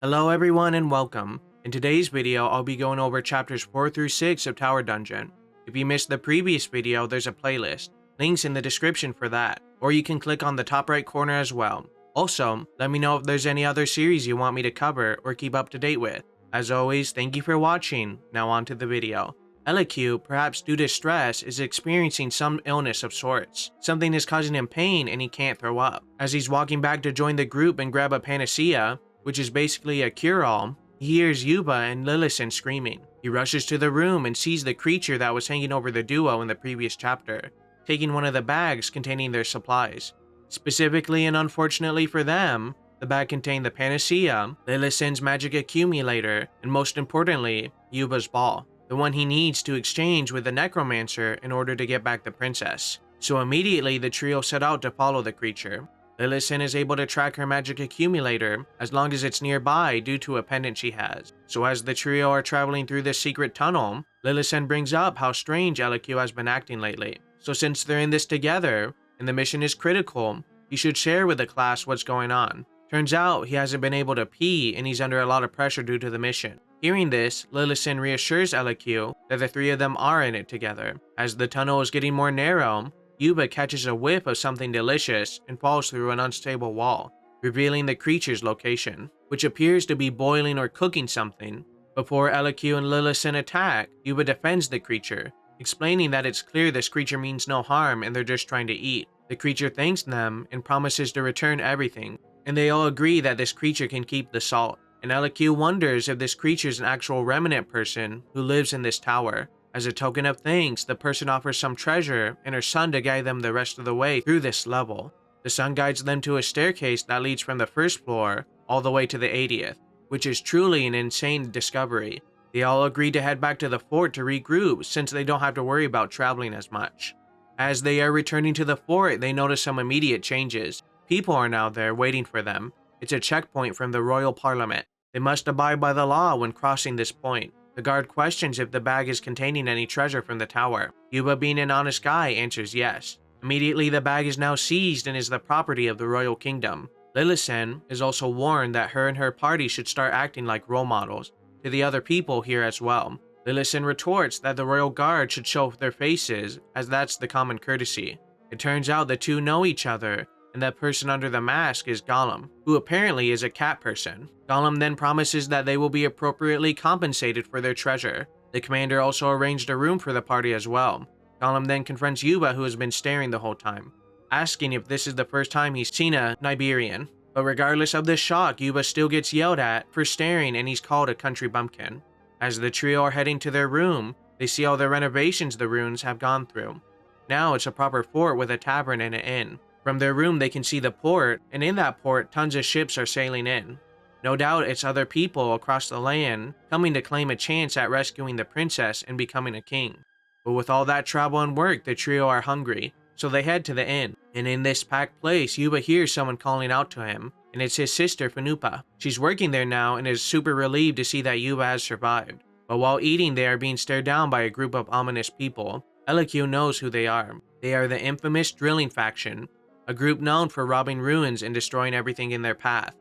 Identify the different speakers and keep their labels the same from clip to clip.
Speaker 1: Hello everyone and welcome. In today's video, I'll be going over chapters 4 through 6 of Tower Dungeon. If you missed the previous video, there's a playlist. Links in the description for that, or you can click on the top right corner as well. Also, let me know if there's any other series you want me to cover or keep up to date with. As always, thank you for watching. Now on to the video. LQ, perhaps due to stress, is experiencing some illness of sorts. Something is causing him pain and he can't throw up. As he's walking back to join the group and grab a panacea, which is basically a cure-all, he hears Yuba and Lillison screaming. He rushes to the room and sees the creature that was hanging over the duo in the previous chapter, taking one of the bags containing their supplies. Specifically and unfortunately for them, the bag contained the panacea, Lillison's magic accumulator, and most importantly, Yuba's ball, the one he needs to exchange with the necromancer in order to get back the princess. So immediately the trio set out to follow the creature. Lillison is able to track her magic accumulator as long as it's nearby due to a pendant she has. So as the trio are traveling through this secret tunnel, Lillison brings up how strange LQ has been acting lately. So since they're in this together, and the mission is critical, he should share with the class what's going on. Turns out he hasn't been able to pee and he's under a lot of pressure due to the mission. Hearing this, Lillison reassures LQ that the three of them are in it together. As the tunnel is getting more narrow, Yuba catches a whiff of something delicious and falls through an unstable wall, revealing the creature's location, which appears to be boiling or cooking something. Before LQ and Lillison attack, Yuba defends the creature, explaining that it's clear this creature means no harm and they're just trying to eat. The creature thanks them and promises to return everything, and they all agree that this creature can keep the salt. And LQ wonders if this creature is an actual remnant person who lives in this tower. As a token of thanks, the person offers some treasure and her son to guide them the rest of the way through this level. The son guides them to a staircase that leads from the first floor all the way to the 80th, which is truly an insane discovery. They all agree to head back to the fort to regroup since they don't have to worry about traveling as much. As they are returning to the fort, they notice some immediate changes. People are now there waiting for them. It's a checkpoint from the royal parliament. They must abide by the law when crossing this point. The guard questions if the bag is containing any treasure from the tower. Yuba, being an honest guy, answers yes. Immediately the bag is now seized and is the property of the royal kingdom. Lillison is also warned that her and her party should start acting like role models to the other people here as well. Lillison retorts that the royal guard should show their faces, as that's the common courtesy. It turns out the two know each other, and that person under the mask is Gollum, who apparently is a cat person. Gollum then promises that they will be appropriately compensated for their treasure. The commander also arranged a room for the party as well. Gollum then confronts Yuba, who has been staring the whole time, asking if this is the first time he's seen a Niberian. But regardless of this shock, Yuba still gets yelled at for staring and he's called a country bumpkin. As the trio are heading to their room, they see all the renovations the ruins have gone through. Now it's a proper fort with a tavern and an inn. From their room they can see the port, and in that port tons of ships are sailing in. No doubt it's other people across the land coming to claim a chance at rescuing the princess and becoming a king. But with all that travel and work, the trio are hungry, so they head to the inn. And in this packed place, Yuba hears someone calling out to him, and it's his sister Fanupa. She's working there now and is super relieved to see that Yuba has survived. But while eating, they are being stared down by a group of ominous people. LQ knows who they are. They are the infamous Drilling Faction, a group known for robbing ruins and destroying everything in their path.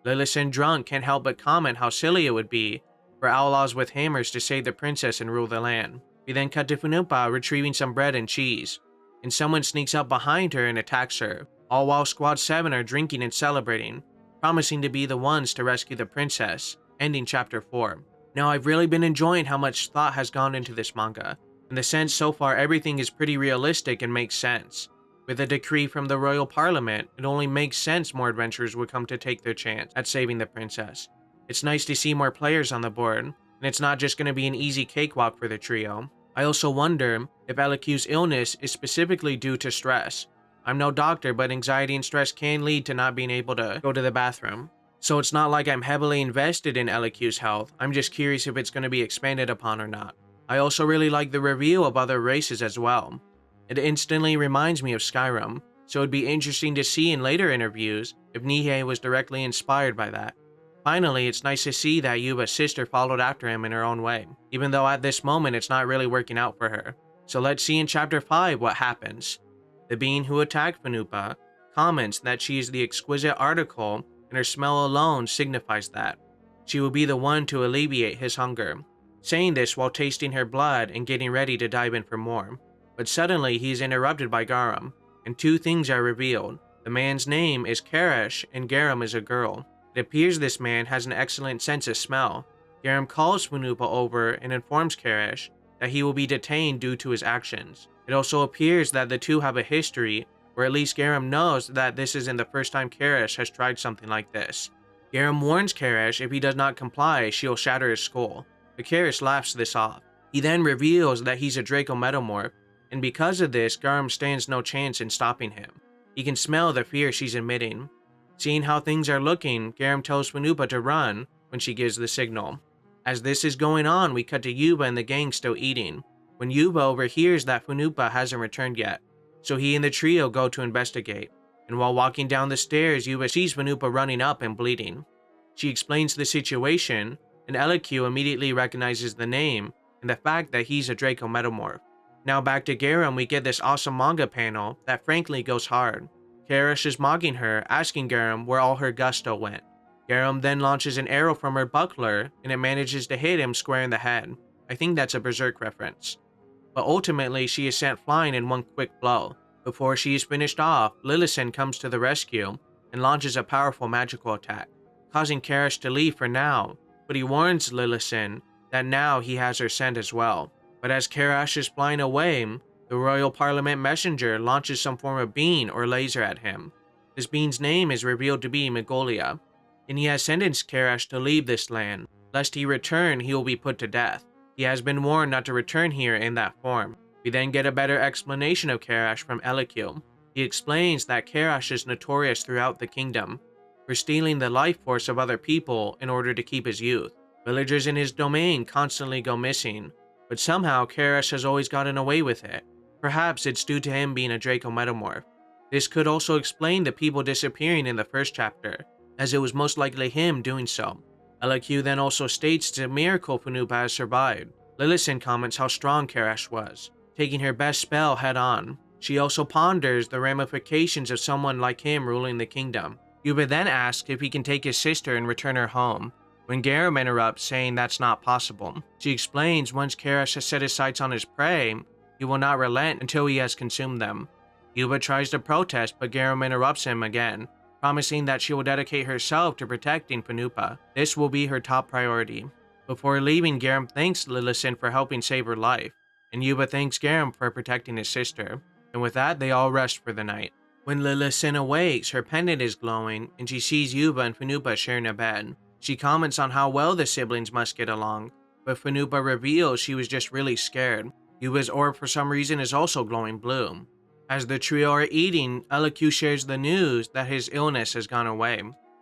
Speaker 1: Lillison, drunk, can't help but comment how silly it would be for outlaws with hammers to save the princess and rule the land. We then cut to Fanupa retrieving some bread and cheese, and someone sneaks up behind her and attacks her, all while Squad 7 are drinking and celebrating, promising to be the ones to rescue the princess, ending chapter 4. Now I've really been enjoying how much thought has gone into this manga. In the sense so far everything is pretty realistic and makes sense. With a decree from the royal parliament, it only makes sense more adventurers would come to take their chance at saving the princess. It's nice to see more players on the board, and it's not just going to be an easy cakewalk for the trio. I also wonder if LQ's illness is specifically due to stress. I'm no doctor, but anxiety and stress can lead to not being able to go to the bathroom. So it's not like I'm heavily invested in LQ's health, I'm just curious if it's going to be expanded upon or not. I also really like the reveal of other races as well. It instantly reminds me of Skyrim, so it'd be interesting to see in later interviews if Nihei was directly inspired by that. Finally, it's nice to see that Yuba's sister followed after him in her own way, even though at this moment it's not really working out for her. So let's see in chapter 5 what happens. The being who attacked Fanupa comments that she is the exquisite article and her smell alone signifies that. she will be the one to alleviate his hunger. Saying this while tasting her blood and getting ready to dive in for more. But suddenly he is interrupted by Garam, and two things are revealed. The man's name is Karash, and Garam is a girl. It appears this man has an excellent sense of smell. Garam calls Funupa over and informs Karash that he will be detained due to his actions. It also appears that the two have a history, or at least Garam knows that this isn't the first time Karash has tried something like this. Garam warns Karash if he does not comply, she'll shatter his skull, but Karash laughs this off. He then reveals that he's a Draco Metamorph, and because of this, Garam stands no chance in stopping him. He can smell the fear she's emitting. Seeing how things are looking, Garam tells Funupa to run when she gives the signal. As this is going on, we cut to Yuba and the gang still eating, when Yuba overhears that Funupa hasn't returned yet, so he and the trio go to investigate. And while walking down the stairs, Yuba sees Funupa running up and bleeding. She explains the situation, and Eliku immediately recognizes the name and the fact that he's a Draco Metamorph. Now back to Garam, we get this awesome manga panel that frankly goes hard. Karash is mocking her, asking Garam where all her gusto went. Garam then launches an arrow from her buckler, and it manages to hit him square in the head. I think that's a Berserk reference. But ultimately, she is sent flying in one quick blow. Before she is finished off, Lillison comes to the rescue and launches a powerful magical attack, causing Karash to leave for now, but he warns Lillison that now he has her scent as well. But as Karash is flying away, the Royal Parliament messenger launches some form of beam or laser at him. This beam's name is revealed to be Megolia, and he has sentenced Karash to leave this land. Lest he return, he will be put to death. He has been warned not to return here in that form. We then get a better explanation of Karash from Eliku. He explains that Karash is notorious throughout the kingdom for stealing the life force of other people in order to keep his youth. Villagers in his domain constantly go missing, but somehow Karash has always gotten away with it. Perhaps it's due to him being a Draco Metamorph. This could also explain the people disappearing in the first chapter, as it was most likely him doing so. Eliku then also states it's a miracle Funupa has survived. Lillison comments how strong Karash was, taking her best spell head on. She also ponders the ramifications of someone like him ruling the kingdom. Yuba then asks if he can take his sister and return her home, when Garam interrupts, saying that's not possible. She explains once Karash has set his sights on his prey, he will not relent until he has consumed them. Yuba tries to protest, but Garam interrupts him again, promising that she will dedicate herself to protecting Funupa. This will be her top priority. Before leaving, Garam thanks Lillison for helping save her life, and Yuba thanks Garam for protecting his sister. And with that, they all rest for the night. When Lillison awakes, her pendant is glowing, and she sees Yuba and Funupa sharing a bed. She comments on how well the siblings must get along, but Funupa reveals she was just really scared. Yuba's orb for some reason is also glowing blue. As the trio are eating, Eliku shares the news that his illness has gone away.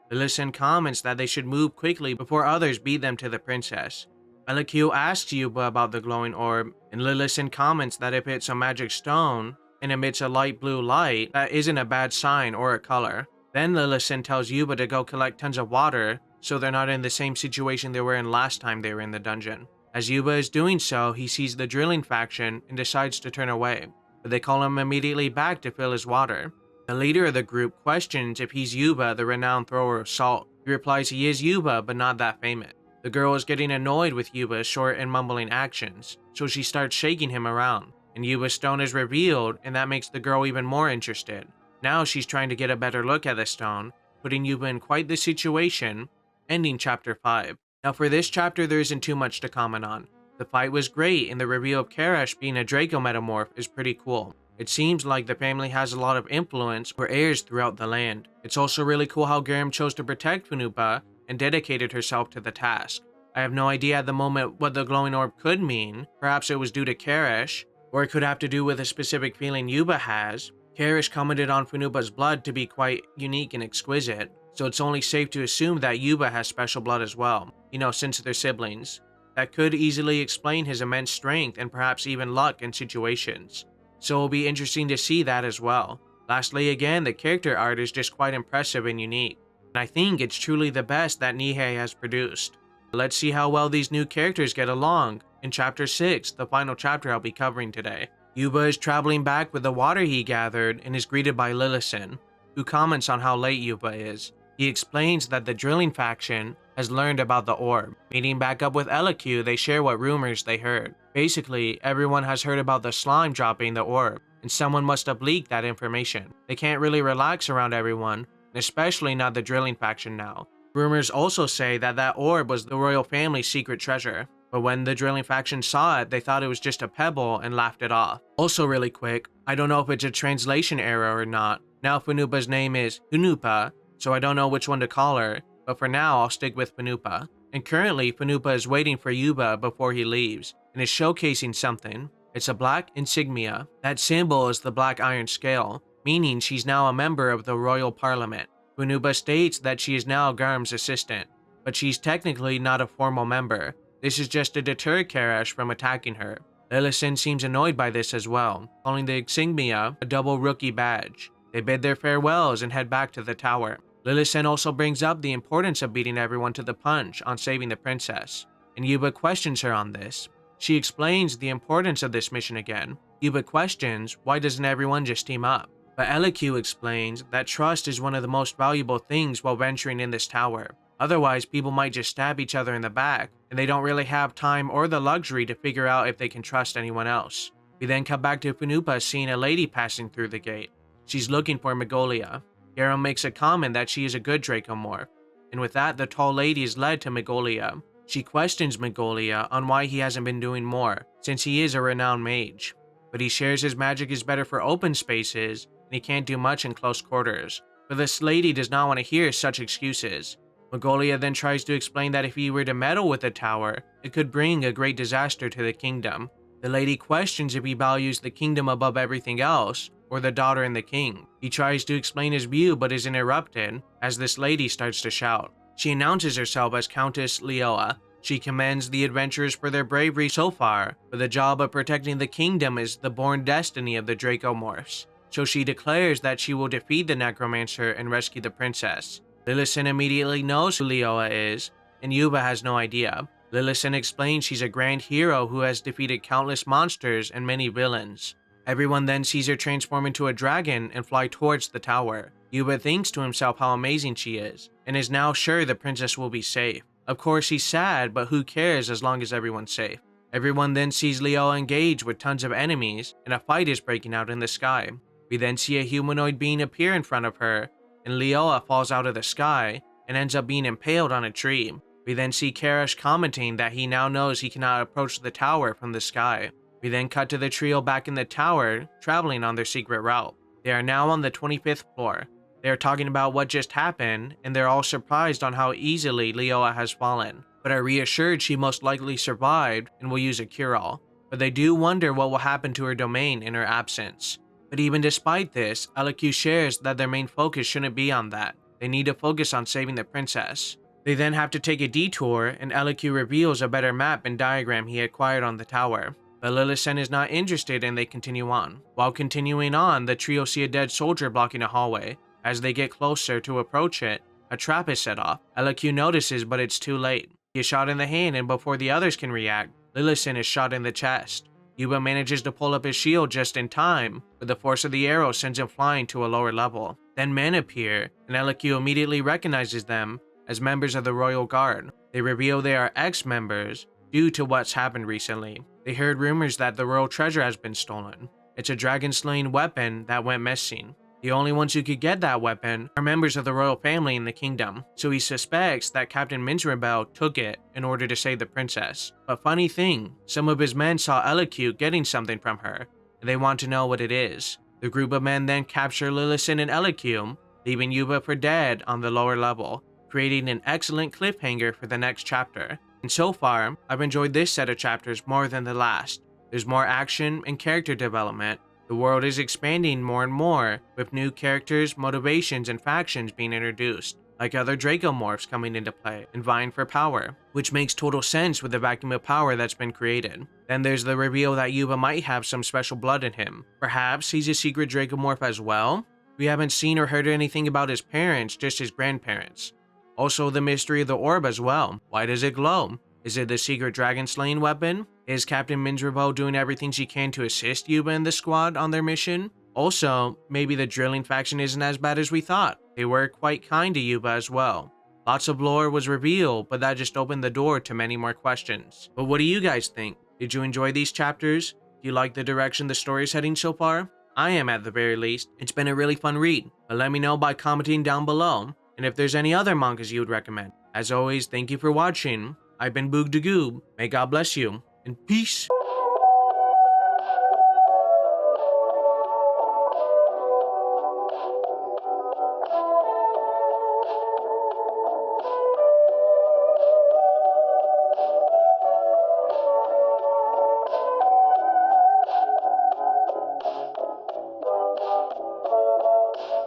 Speaker 1: Lillison comments that they should move quickly before others beat them to the princess. Eliku asks Yuba about the glowing orb, and Lillison comments that if it's a magic stone and emits a light blue light, that isn't a bad sign or a color. Then Lillison tells Yuba to go collect tons of water so they're not in the same situation they were in last time they were in the dungeon. As Yuba is doing so, he sees the drilling faction and decides to turn away, but they call him immediately back to fill his water. The leader of the group questions if he's Yuba, the renowned thrower of salt. He replies he is Yuba, but not that famous. The girl is getting annoyed with Yuba's short and mumbling actions, so she starts shaking him around, and Yuba's stone is revealed, and that makes the girl even more interested. Now she's trying to get a better look at the stone, putting Yuba in quite the situation, ending chapter 5. Now for this chapter there isn't too much to comment on. The fight was great, and the reveal of Karash being a Draco Metamorph is pretty cool. It seems like the family has a lot of influence or heirs throughout the land. It's also really cool how Garam chose to protect Funupa and dedicated herself to the task. I have no idea at the moment what the glowing orb could mean. Perhaps it was due to Karash, or it could have to do with a specific feeling Yuba has. Karash commented on Funupa's blood to be quite unique and exquisite, so it's only safe to assume that Yuba has special blood as well, since they're siblings. That could easily explain his immense strength and perhaps even luck in situations. So it'll be interesting to see that as well. Lastly, again, the character art is just quite impressive and unique, and I think it's truly the best that Nihei has produced. Let's see how well these new characters get along in chapter 6, the final chapter I'll be covering today. Yuba is traveling back with the water he gathered and is greeted by Lillison, who comments on how late Yuba is. He explains that the drilling faction has learned about the orb. Meeting back up with LQ, they share what rumors they heard. Basically, everyone has heard about the slime dropping the orb, and someone must have leaked that information. They can't really relax around everyone, and especially not the drilling faction now. Rumors also say that that orb was the royal family's secret treasure, but when the drilling faction saw it, they thought it was just a pebble and laughed it off. Also really quick, I don't know if it's a translation error or not. Now Funupa's name is Funupa, so I don't know which one to call her, but for now I'll stick with Funupa. And currently Funupa is waiting for Yuba before he leaves, and is showcasing something. It's a black insignia. That symbol is the black iron scale, meaning she's now a member of the royal parliament. Funupa states that she is now Garm's assistant, but she's technically not a formal member. This is just to deter Karash from attacking her. Lillison seems annoyed by this as well, calling the insignia a double rookie badge. They bid their farewells and head back to the tower. Lillison also brings up the importance of beating everyone to the punch on saving the princess, and Yuba questions her on this. She explains the importance of this mission again. Yuba questions, why doesn't everyone just team up? But LQ explains that trust is one of the most valuable things while venturing in this tower. Otherwise, people might just stab each other in the back, and they don't really have time or the luxury to figure out if they can trust anyone else. We then come back to Funupa seeing a lady passing through the gate. She's looking for Magolia. Garam makes a comment that she is a good Dracomorph, and with that, the tall lady is led to Magolia. She questions Magolia on why he hasn't been doing more, since he is a renowned mage. But he shares his magic is better for open spaces, and he can't do much in close quarters. But this lady does not want to hear such excuses. Magolia then tries to explain that if he were to meddle with the tower, it could bring a great disaster to the kingdom. The lady questions if he values the kingdom above everything else, or the daughter and the king. He tries to explain his view but is interrupted as this lady starts to shout. She announces herself as Countess Leoa. She commends the adventurers for their bravery so far, but the job of protecting the kingdom is the born destiny of the Dracomorphs. So she declares that she will defeat the necromancer and rescue the princess. Lillison immediately knows who Leoa is, and Yuba has no idea. Lillison explains she's a grand hero who has defeated countless monsters and many villains. Everyone then sees her transform into a dragon and fly towards the tower. Yuba thinks to himself how amazing she is, and is now sure the princess will be safe. Of course he's sad, but who cares as long as everyone's safe. Everyone then sees Leoa engage with tons of enemies, and a fight is breaking out in the sky. We then see a humanoid being appear in front of her, and Leoa falls out of the sky and ends up being impaled on a tree. We then see Karash commenting that he now knows he cannot approach the tower from the sky. We then cut to the trio back in the tower, traveling on their secret route. They are now on the 25th floor. They are talking about what just happened, and they're all surprised on how easily Leoa has fallen, but are reassured she most likely survived and will use a cure-all. But they do wonder what will happen to her domain in her absence. But even despite this, LQ shares that their main focus shouldn't be on that. They need to focus on saving the princess. They then have to take a detour, and LQ reveals a better map and diagram he acquired on the tower. But Lillison is not interested and they continue on. While continuing on, the trio see a dead soldier blocking a hallway. As they get closer to approach it, a trap is set off. LQ notices, but it's too late. He is shot in the hand, and before the others can react, Lillison is shot in the chest. Yuba manages to pull up his shield just in time, but the force of the arrow sends him flying to a lower level. Then men appear, and LQ immediately recognizes them as members of the Royal Guard. They reveal they are ex-members due to what's happened recently. They heard rumors that the royal treasure has been stolen. It's a dragon-slaying weapon that went missing. The only ones who could get that weapon are members of the royal family in the kingdom, so he suspects that Captain Minzrebel took it in order to save the princess. But funny thing, some of his men saw Elacute getting something from her, and they want to know what it is. The group of men then capture Lillison and Elacute, leaving Yuba for dead on the lower level, creating an excellent cliffhanger for the next chapter. And so far, I've enjoyed this set of chapters more than the last. There's more action and character development. The world is expanding more and more, with new characters, motivations, and factions being introduced, like other Dracomorphs coming into play and vying for power, which makes total sense with the vacuum of power that's been created. Then there's the reveal that Yuba might have some special blood in him. Perhaps he's a secret Dracomorph as well? We haven't seen or heard anything about his parents, just his grandparents. Also the mystery of the orb as well. Why does it glow? Is it the secret dragon-slaying weapon? Is Captain Minzrebel doing everything she can to assist Yuba and the squad on their mission? Also, maybe the drilling faction isn't as bad as we thought. They were quite kind to Yuba as well. Lots of lore was revealed, but that just opened the door to many more questions. But what do you guys think? Did you enjoy these chapters? Do you like the direction the story's heading so far? I am, at the very least. It's been a really fun read, but let me know by commenting down below, and if there's any other mangas you would recommend. As always, thank you for watching. I've been Boog the Goob. May God bless you, and peace.